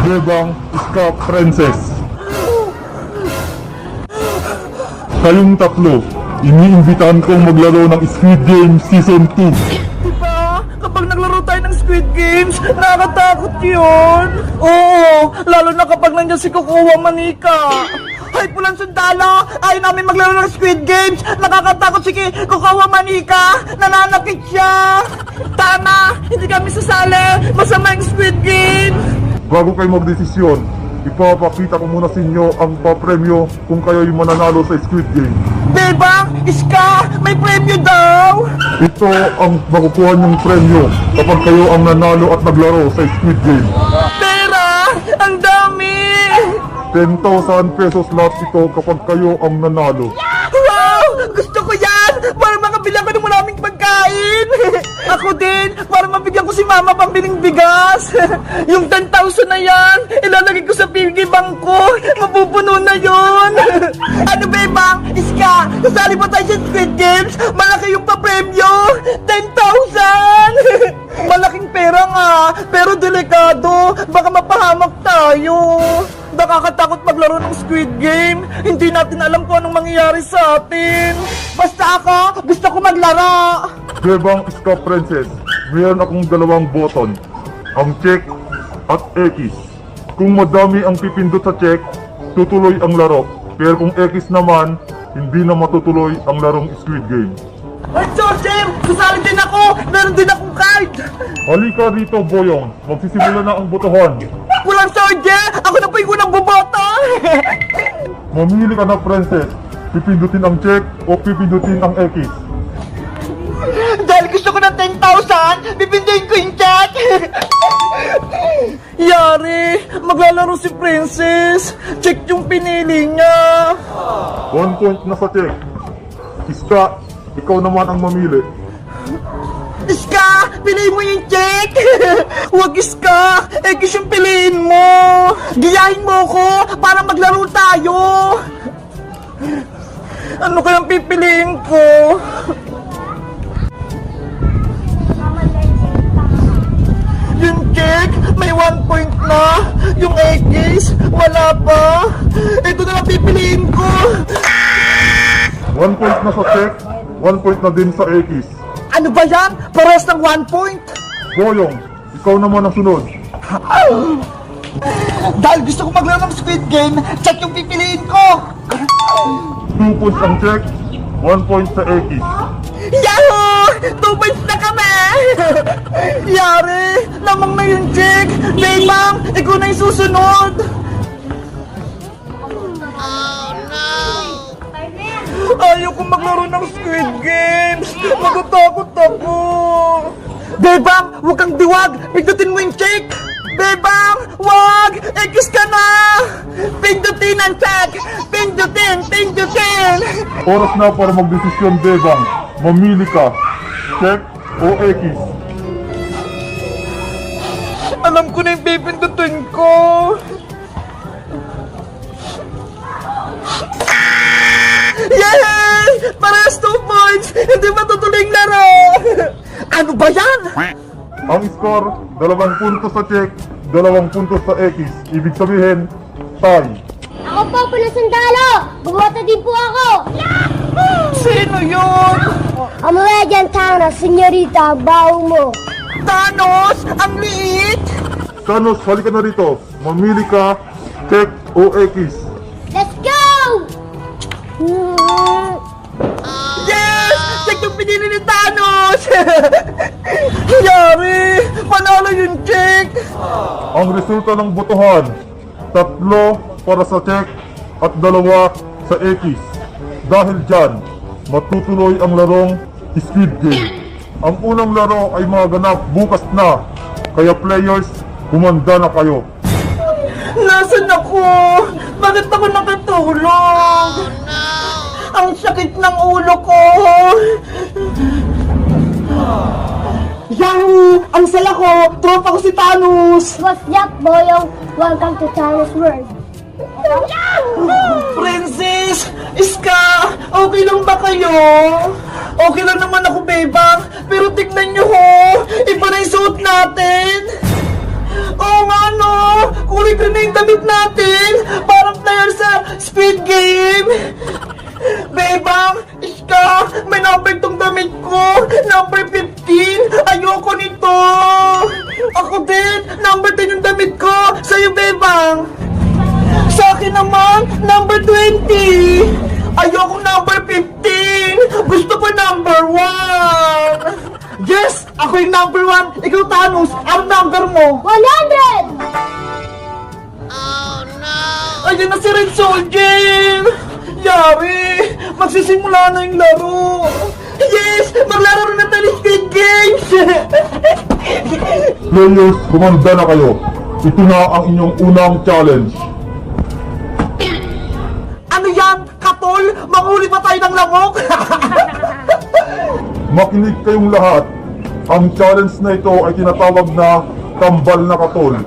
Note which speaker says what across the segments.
Speaker 1: Bebang Iska Princess. Kayong tatlo, iniimbitahan kong maglaro ng Squid Game Season 2.
Speaker 2: Diba? Kapag naglaro tayo ng Squid Games, nakakatakot yun. Oo, lalo na kapag nandiyan si Kukuha Manika. Hay, pulang sundalo, ayaw namin maglaro ng Squid Games. Nakakatakot si Kukuha Manika. Nananakit siya. Tama, hindi kami sasali. Masama yung Squid Games.
Speaker 1: Bago kayo magdesisyon, ipapakita ko muna sa inyo ang papremyo kung kayo'y mananalo sa Squid Game.
Speaker 2: Bebang, Iska, may premyo daw.
Speaker 1: Ito ang makukuha niyong premyo kapag kayo ang nanalo at naglaro sa Squid Game.
Speaker 2: Pera, ang dami.
Speaker 1: 10,000 pesos lahat ito kapag kayo ang nanalo.
Speaker 2: Wow! Gusto ko yan! Para makabili ako ng maraming pagkain! Ako din! Para mabigyan ko si Mama pambiling bigas! Yung 10,000 na yan, ilalagay ko sa piggy bank ko! Mapupuno na yun! Ano ba, Bang? Iska, kasali ba tayo sa Squid Games? Malaki yung papremyo! 10,000! Malaking pera nga, pero delikado! Baka mapahamak tayo! Nakakatakot maglaro ng Squid Game. Hindi natin alam kung anong mangyayari sa atin. Basta ako, gusto ko maglaro.
Speaker 1: Bebang Iska Princess, mayroon akong dalawang button, ang check at X. Kung madami ang pipindot sa check, tutuloy ang laro. Pero kung X naman, hindi na matutuloy ang larong Squid Game.
Speaker 2: Ay, Joseph! Kasali din ako! Meron din akong card!
Speaker 1: Halika dito, Boyong. Magsisimula na ang botohan.
Speaker 2: Walang soldier! Ako na po yung unang boboto!
Speaker 1: Mamili ka na, Princess. Pipindutin ang check o pipindutin ang X.
Speaker 2: Dahil gusto ko ng 10,000, pipinduin ko yung chat! Yari! Maglalaro si Princess! Check yung pinili niya!
Speaker 1: 1 point na sa check. Iska, ikaw naman ang mamili.
Speaker 2: Iska! Piliin mo yung check! Huwag Iska! X yung piliin mo! Giyahin mo ko para maglaro tayo! Ano kayang pipiliin ko? Yung check, may 1 point na! Yung X, wala pa! Ito na lang pipiliin ko!
Speaker 1: 1 point na sa check, 1 point na din sa X.
Speaker 2: Ano ba yan? Pares ng 1 point!
Speaker 1: Boyong, ikaw naman ang sunod.
Speaker 2: Dahil gusto ko maglaro ng Squid Game, check yung pipiliin ko!
Speaker 1: 2 points ang check, 1 point sa X.
Speaker 2: Yahoo! 2 points na kami! Yari! Lamang na yung check! Bebang! Ikaw na yung susunod! Ayaw ko maglaro ng Squid Games! Natatakot ako! Bebang! Huwag kang diwag! Pindutin mo yung check! Bebang! Wag! X ka na! Pindutin ang check! Pindutin! Pindutin!
Speaker 1: Oras na para magdesisyon, Bebang. Mamili ka. Check o X.
Speaker 2: Alam ko na yung pipindutin ko! Yay! Parehas 2 points! Hindi matutuloy yung laro! Ano ba yan?
Speaker 1: Ang score, 2 puntos sa check, 2 puntos sa X. Ibig sabihin, tie.
Speaker 3: Ako po, Pulang Sundalo! Bumoto din po ako!
Speaker 2: Sino yun?
Speaker 3: American Thanos, senyorita, ang baho mo!
Speaker 2: Thanos! Ang liit!
Speaker 1: Thanos, halika na rito. Mamili ka, check o X.
Speaker 3: Let's go!
Speaker 2: Yes! Check yung pinili ni Thanos! Yari! Panalo yung check!
Speaker 1: Ang resulta ng botohan, 3 para sa check at 2 sa X. Dahil dyan, matutuloy ang larong Squid Game. Ang unang laro ay magaganap bukas na, kaya players, humanda na kayo.
Speaker 2: Nasaan ako? Bakit ako nakatulog? Ang sakit ng ulo ko! Yahoo! Ang sala ko! Tropa ko si Thanos!
Speaker 3: What's up, Boyong? Welcome to Thanos World!
Speaker 2: Princess! Iska! Okay lang ba kayo? Okay lang naman ako, Bebang. Pero tignan nyo ho! Iba na yung suot natin! Oo nga no! Kulay libre na yung damit natin. Parang player sa Squid Game. Bebang, Iska, may number tong damit ko. Number 15. Ayoko nito. Ako din, number 10 yung damit ko. Sa'yo, Bebang. Sa akin naman, number 20. Ayoko number 15. Gusto ko number 1. Yes! Ako yung number 1. Ikaw, Thanos. Ang number mo?
Speaker 3: 100!
Speaker 2: Ayan na si Red Soldier! Yari! Magsisimula na yung laro! Yes! Maglaro na tayo ng Squid Games!
Speaker 1: Players, kumanda na kayo. Ito na ang inyong unang challenge.
Speaker 2: Ano yan? Katol? Manghuli pa tayo ng lamok?
Speaker 1: Makinig kayong lahat. Ang challenge na ito ay tinatawag na kambal na katol.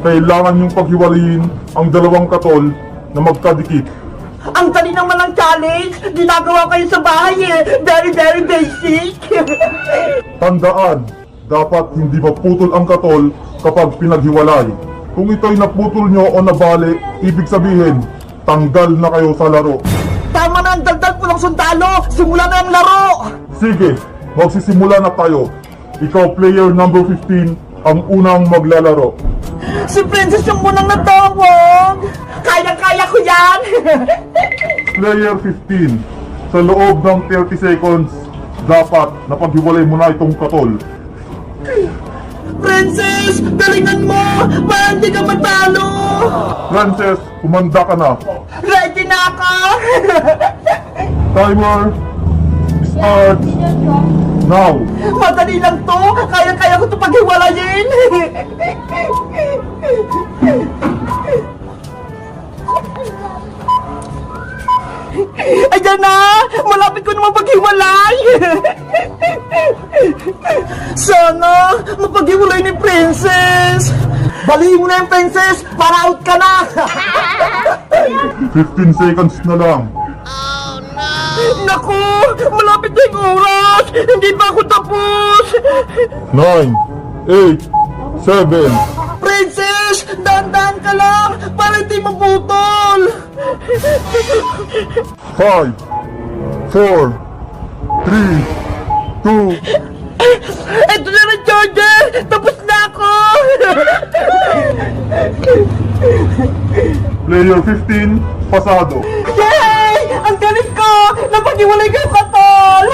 Speaker 1: Kailangan yung paghiwalayin ang dalawang katol na magkadikit.
Speaker 2: Ang dali naman ng challenge! Ginagawa kayo sa bahay eh! Very, very basic!
Speaker 1: Tandaan, dapat hindi maputol ang katol kapag pinaghiwalay. Kung ito'y naputol nyo o nabali, ibig sabihin, tanggal na kayo sa laro.
Speaker 2: Tama na ang dagdag po ng sundalo! Simula na ang laro!
Speaker 1: Sige, magsisimula na tayo. Ikaw, player number 15, ang unang maglalaro.
Speaker 2: Si Princess yung munang natawag! Kaya-kaya ko yan!
Speaker 1: Player 15, sa loob ng 30 seconds, dapat napaghiwalay mo na itong katol.
Speaker 2: Princess! Galingan mo! Para hindi ka matalo!
Speaker 1: Frances, kumanda ka na.
Speaker 2: Ready na ako!
Speaker 1: Timer, start now.
Speaker 2: Madali lang to! Kaya-kaya ko ito paghiwalayin! Ayan na! Malapit ko naman paghiwalay! Sana mapaghiwalay ni Princess! Balihin mo na yung Princess para out ka na!
Speaker 1: 15 seconds na lang.
Speaker 2: Naku! Malapit na yung oras! Hindi pa ako tapos!
Speaker 1: 9, 8, 7,
Speaker 2: Princess! Dahan-dahan ka lang! Para hindi maputol!
Speaker 1: 5, 4, 3, 2,
Speaker 2: Ito na rin, Jordan! Tapos na ako!
Speaker 1: player 15, pasado.
Speaker 2: Yay! Ang galing ko! Napag-iwalay ka, Katol!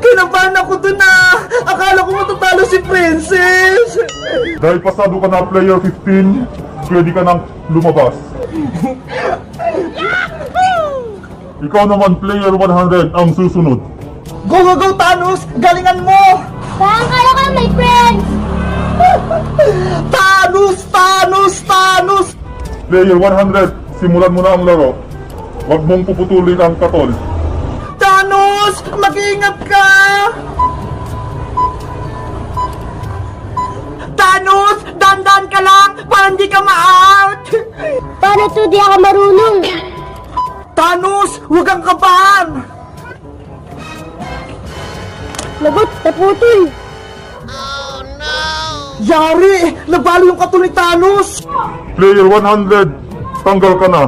Speaker 2: Kinabahan ako dun na! Akala ko matatalo si Princess!
Speaker 1: Dahil pasado ka na, player 15, pwede ka nang lumabas. Ikaw naman, player 100, ang susunod.
Speaker 2: Go, go, go, Thanos! Galingan mo!
Speaker 3: Parang kaya ko, my friends!
Speaker 2: Thanos! Thanos! Thanos!
Speaker 1: Player 100, simulan mo na ang laro. Huwag mong puputulin ang katol.
Speaker 2: Thanos! Mag-iingat ka! Thanos! Dandan ka lang para hindi ka ma-out!
Speaker 3: Paano to di ako marunong?
Speaker 2: Thanos! Huwag kang kabahan!
Speaker 3: Lagot, naputol!
Speaker 2: Yari! Nabalo yung katol ni Thanos!
Speaker 1: Player 100, tanggal ka na.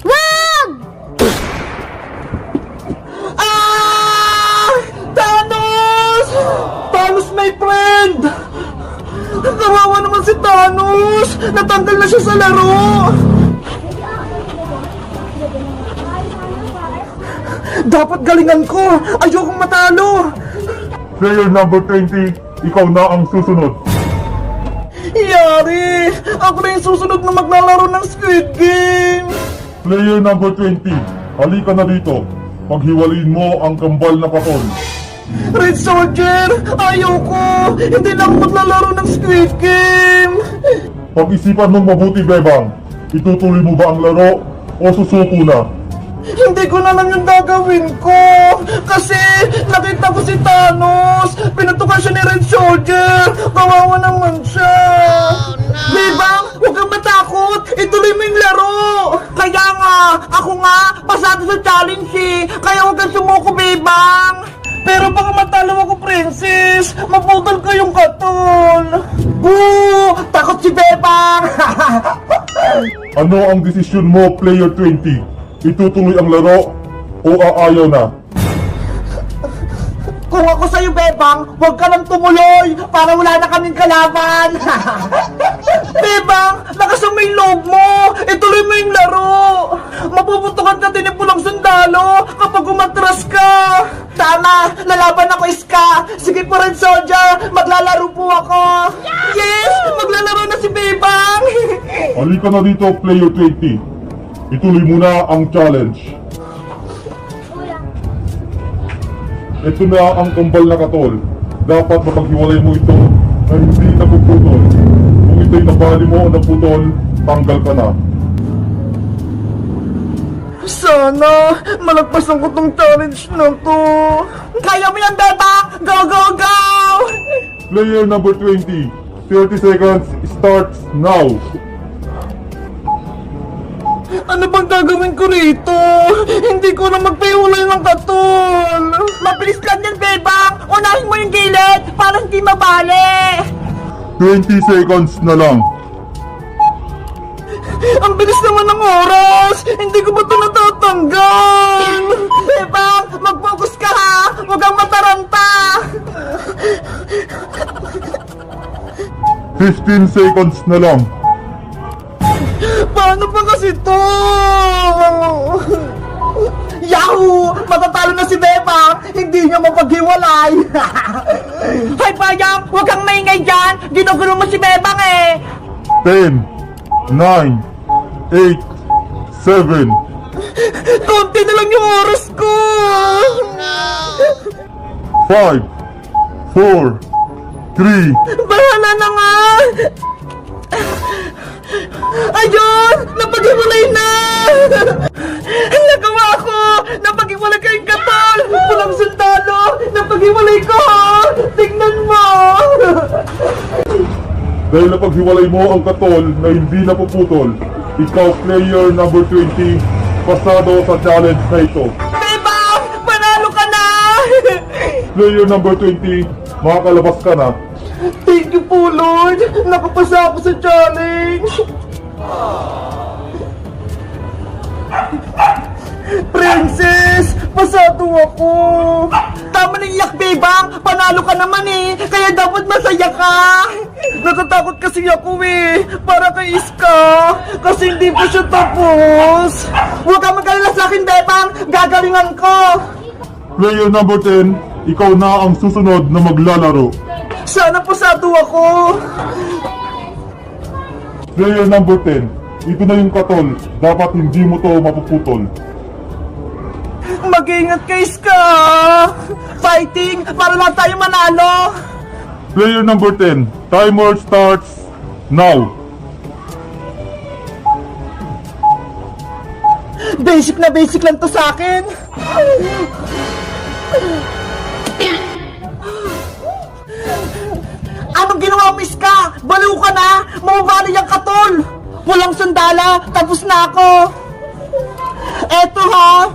Speaker 3: Wag!
Speaker 2: Ah! Thanos! Thanos, my friend! Kawawa naman si Thanos! Natanggal na siya sa laro! Dapat galingan ko! Ayokong matalo!
Speaker 1: Player number 20, ikaw na ang susunod.
Speaker 2: Yari! Ako na yung susunod na maglalaro ng Squid Game!
Speaker 1: Player number 20, halika na dito. Paghiwalayin mo ang kambal na katol.
Speaker 2: Red Soldier! Ayoko! Hindi na ako maglalaro ng Squid Game!
Speaker 1: Pag-isipan mong mabuti, Bebang. Itutuloy mo ba ang laro o susuko na?
Speaker 2: Hindi ko na lang yung gagawin ko! Kasi nakita ko si Thanos! Pinatukan siya ni Red Soldier! Kawawa naman siya! Bebang, huwag kang matakot! Ituloy mo yung laro! Kaya nga, ako nga, pasado sa challenge eh! Kaya huwag kang sumuko, Bebang! Pero baka matalo ako, Princess! Maputol ko yung katol! Boo!
Speaker 1: Ano ang desisyon mo, player 20? Itutuloy ang laro o aayaw na?
Speaker 2: Kung ako sa'yo, Bebang, huwag ka nang tumuloy para wala na kaming kalaban. Bebang, lakas ang may loob mo. Ituloy mo yung laro. Mapuputukan ka din yung pulang sundalo kapag umatras ka. Tama, lalaban ako, Iska. Sige po rin, Soldier. Maglalaro po ako. Yes, maglalaro na si Bebang.
Speaker 1: Halika na dito, player 20. Ituloy mo na ang challenge. Ito na ang kambal na katol. Dapat mapaghiwalay mo ito na hindi napuputol. Kung ito'y nabali mo o naputol, tanggal ka na.
Speaker 2: Sana, malagpasan ko tong challenge na to. Kaya mo yan, Bebang. Go, go, go!
Speaker 1: Player number 20. 30 seconds starts now.
Speaker 2: Ano bang gagawin ko rito? Hindi ko na magpahiwalay ng katol. Mabilis lang yan, Bebang. Unahin mo yung gilid para hindi mabali.
Speaker 1: 20 seconds na lang.
Speaker 2: Ang bilis naman ng oras. Hindi ko ba ito natatanggal? Bebang, mag-focus ka ha. Huwag kang mataranta.
Speaker 1: 15 seconds na lang.
Speaker 2: Paano pa kasi to? Yahoo! Matatalo na si Bebang! Hindi niya mapaghiwalay! Hay Bayang! Huwag kang maingay dyan! Ginugulo mo si Bebang eh!
Speaker 1: 10, 9, 8, 7,
Speaker 2: Konti na lang yung oras ko!
Speaker 1: 5, 4, 3,
Speaker 2: Bahala na nga! Ayun! Napaghiwalay na! Nagawa ko! Napaghiwalay kayong katol! Pulang sundalo! Napaghiwalay ko! Tingnan mo!
Speaker 1: Dahil napaghiwalay mo ang katol na hindi napuputol, ikaw player number 20, pasado sa challenge na ito.
Speaker 2: Bebang! Panalo ka na!
Speaker 1: Player number 20, makakalabas ka na.
Speaker 2: Thank you po, Lord! Nakapasa ako sa challenge! Princess! Pasado ako! Tama na iyak, Bebang! Panalo ka naman eh! Kaya dapat masaya ka! Natatakot kasi ako eh! Para kay Iska! Kasi hindi pa siya tapos! Huwag kang mag-alala sa akin, Bebang! Gagalingan ko!
Speaker 1: Player number 10, ikaw na ang susunod na maglalaro.
Speaker 2: Sana pasado ako!
Speaker 1: Player number 10, ito na yung katol, dapat hindi mo to mapuputol.
Speaker 2: Mag-ingat kay Iska! Fighting para lang tayo manalo!
Speaker 1: Player number 10, timer starts now.
Speaker 2: Basic na basic lang to sa akin! Anong ginawa mo, Iska? Baliw ka na! Mawawali yung katol! Walang sandala! Tapos na ako! Eto ha!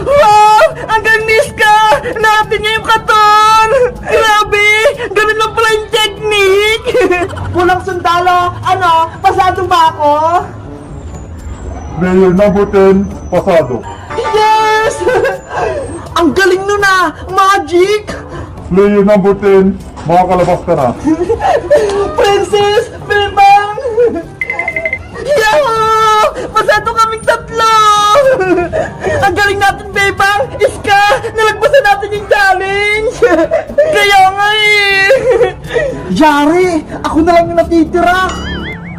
Speaker 2: Wow! Ang galing ni Iska! Natin niya yung katol! Grabe! Ganun lang pala yung technique! Walang sandalo! Ano? Pasado ba ako?
Speaker 1: Player number 10, pasado.
Speaker 2: Yes! Ang galing nun ah! Magic!
Speaker 1: Player number 10, makakalabas ka na.
Speaker 2: Princess! Bebang! Yahoo! Pasado kaming tatlo! Ang galing natin, Bebang! Iska! Nalagpasan natin yung challenge! Kaya nga eh! Yari! Ako na lang yung natitira!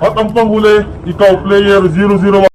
Speaker 1: At ang panghuli, ikaw player 001.